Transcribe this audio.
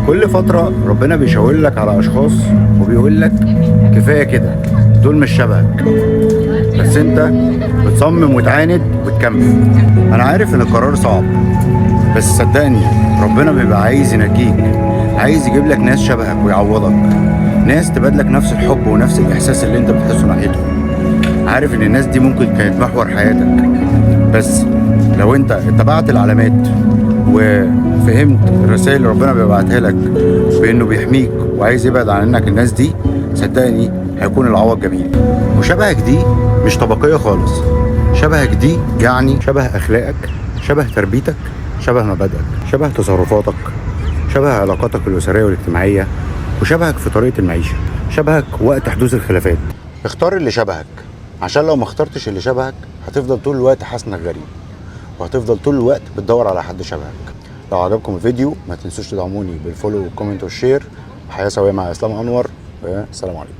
كل فترة ربنا بيشاور لك على أشخاص وبيقول لك كفاية كده، دول مش شبهك. بس أنت بتصمم وتعاند وتكمل. أنا عارف إن القرار صعب، بس صدقني ربنا بيبقى عايز ينجيك، عايز يجيب لك ناس شبهك ويعوضك، ناس تبادلك نفس الحب ونفس الإحساس اللي أنت بتحسه ناحيتهم. عارف إن الناس دي ممكن كانت محور حياتك، بس لو أنت اتبعت العلامات وفهمت الرسائل اللي ربنا بيبعتها لك بانه بيحميك وعايز يبعد عنك الناس دي، صدقني هيكون العوض جميل. وشبهك دي مش طبقية خالص، شبهك دي يعني شبه اخلاقك، شبه تربيتك، شبه مبادئك، شبه تصرفاتك، شبه علاقاتك الاسرية والاجتماعية، وشبهك في طريقة المعيشة، شبهك وقت حدوث الخلافات. اختار اللي شبهك، عشان لو ما اخترتش اللي شبهك هتفضل طول الوقت حاسس انك غريب، وهتفضل طول الوقت بتدور على حد شبهك. لو عجبكم الفيديو ما تنسوش تدعموني بالفولو والكومنت والشير. حياة سوية مع اسلام انور، والسلام عليكم.